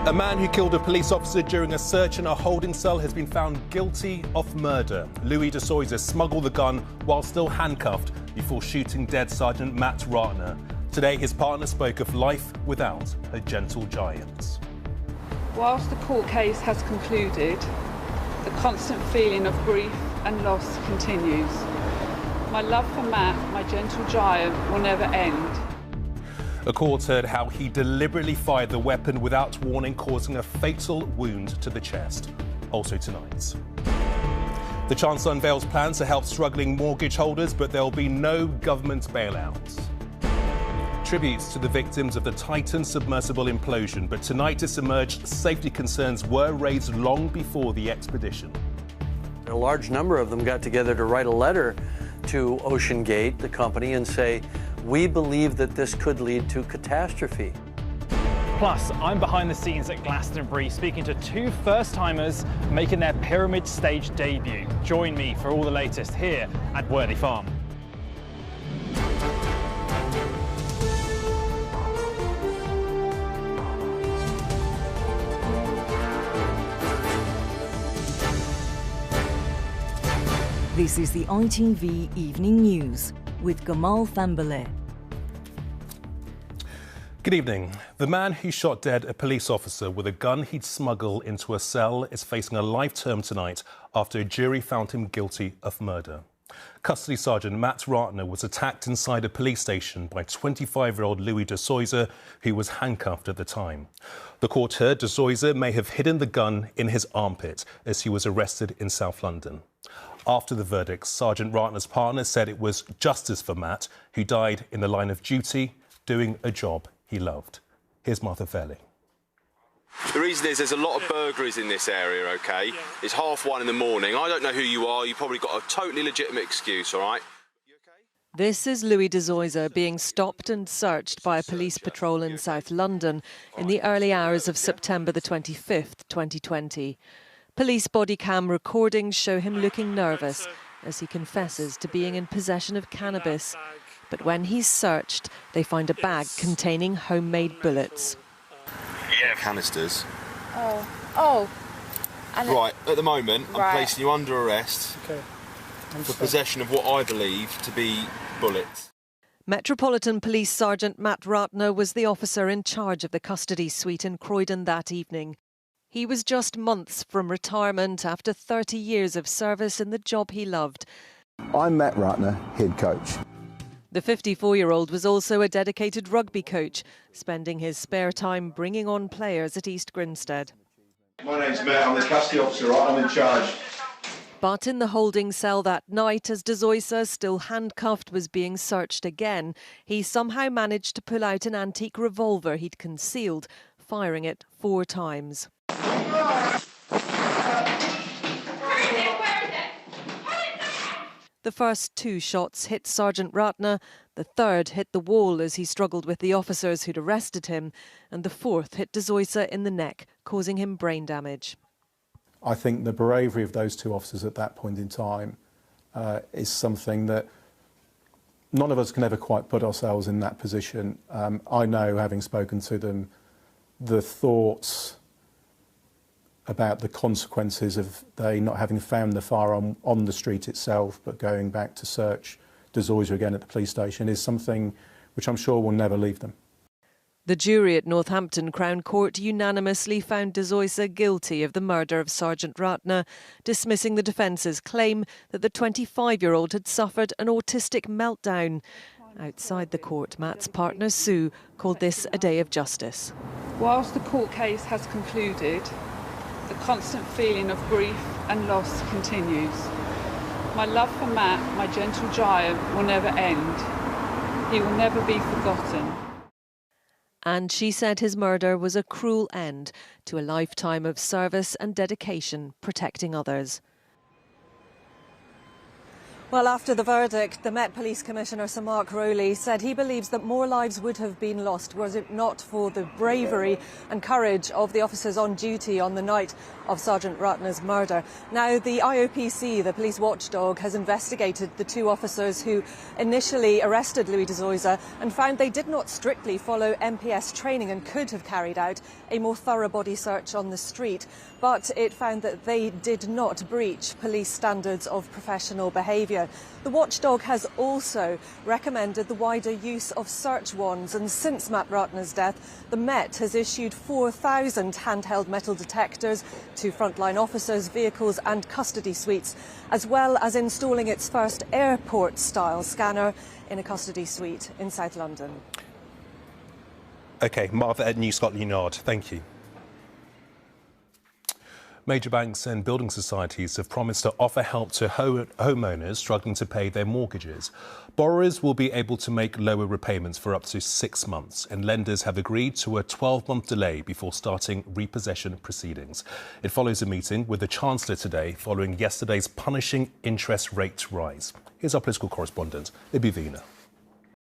A man who killed a police officer during a search in a holding cell has been found guilty of murder. Louis de Soysa smuggled the gun while still handcuffed before shooting dead Sergeant Matt Ratner. Today, his partner spoke of life without a gentle giant. Whilst the court case has concluded, the constant feeling of grief and loss continues. My love for Matt, my gentle giant, will never end. The court heard how he deliberately fired the weapon without warning, causing a fatal wound to the chest. Also tonight. The Chancellor unveils plans to help struggling mortgage holders, but there will be no government bailouts. Tributes to the victims of the Titan submersible implosion, but tonight it's emerged safety concerns were raised long before the expedition. A large number of them got together to write a letter to OceanGate, the company, and say, we believe that this could lead to catastrophe. Plus, I'm behind the scenes at Glastonbury speaking to two first-timers making their pyramid stage debut. Join me for all the latest here at Worthy Farm. This is the ITV Evening News with Gamal Fahnbulleh. Good evening. The man who shot dead a police officer with a gun he'd smuggled into a cell is facing a life term tonight after a jury found him guilty of murder. Custody Sergeant Matt Ratner was attacked inside a police station by 25-year-old Louis de Soysa, who was handcuffed at the time. The court heard de Soysa may have hidden the gun in his armpit as he was arrested in South London. After the verdict, Sergeant Ratner's partner said it was justice for Matt, who died in the line of duty, doing a job he loved. Here's Martha Fairley. The reason is there's a lot of burglaries in this area, OK? Yeah. It's 1:30 in the morning. I don't know who you are. You've probably got a totally legitimate excuse, all right? You okay? This is Louis de Soysa being stopped and searched by a police patrol in South London in the early hours of September the 25th, 2020. Police body cam recordings show him looking nervous as he confesses to being in possession of cannabis. But when he's searched, they find a bag containing homemade bullets. Yeah. Canisters. Oh. Right, at the moment, I'm placing you under arrest for possession of what I believe to be bullets. Metropolitan Police Sergeant Matt Ratner was the officer in charge of the custody suite in Croydon that evening. He was just months from retirement after 30 years of service in the job he loved. I'm Matt Ratner, head coach. The 54-year-old was also a dedicated rugby coach, spending his spare time bringing on players at East Grinstead. My name's Matt, I'm the custody officer, I'm in charge. But in the holding cell that night, as de Soysa, still handcuffed, was being searched again, he somehow managed to pull out an antique revolver he'd concealed, firing it 4 times. The first 2 shots hit Sergeant Ratner, the third hit the wall as he struggled with the officers who'd arrested him, and the fourth hit de Soysa in the neck, causing him brain damage. I think the bravery of those 2 officers at that point in time is something that none of us can ever quite put ourselves in that position. I know, having spoken to them, the thoughts about the consequences of they not having found the firearm on the street itself, but going back to search de Soysa again at the police station is something which I'm sure will never leave them. The jury at Northampton Crown Court unanimously found de Soysa guilty of the murder of Sergeant Ratner, dismissing the defence's claim that the 25-year-old had suffered an autistic meltdown. Outside the court, Matt's partner Sue called this a day of justice. Whilst the court case has concluded, the constant feeling of grief and loss continues. My love for Matt, my gentle giant, will never end. He will never be forgotten. And she said his murder was a cruel end to a lifetime of service and dedication protecting others. Well, after the verdict, the Met Police Commissioner Sir Mark Rowley said he believes that more lives would have been lost was it not for the bravery and courage of the officers on duty on the night of Sergeant Ratner's murder. Now, the IOPC, the police watchdog, has investigated the two officers who initially arrested Louis de Zoysa and found they did not strictly follow MPS training and could have carried out a more thorough body search on the street. But it found that they did not breach police standards of professional behaviour. The watchdog has also recommended the wider use of search wands, and since Matt Ratner's death, the Met has issued 4,000 handheld metal detectors to frontline officers, vehicles and custody suites, as well as installing its first airport-style scanner in a custody suite in South London. OK, Martha at New Scotland Yard, thank you. Major banks and building societies have promised to offer help to homeowners struggling to pay their mortgages. Borrowers will be able to make lower repayments for up to 6 months, and lenders have agreed to a 12-month delay before starting repossession proceedings. It follows a meeting with the Chancellor today following yesterday's punishing interest rate rise. Here's our political correspondent, Libby Vina.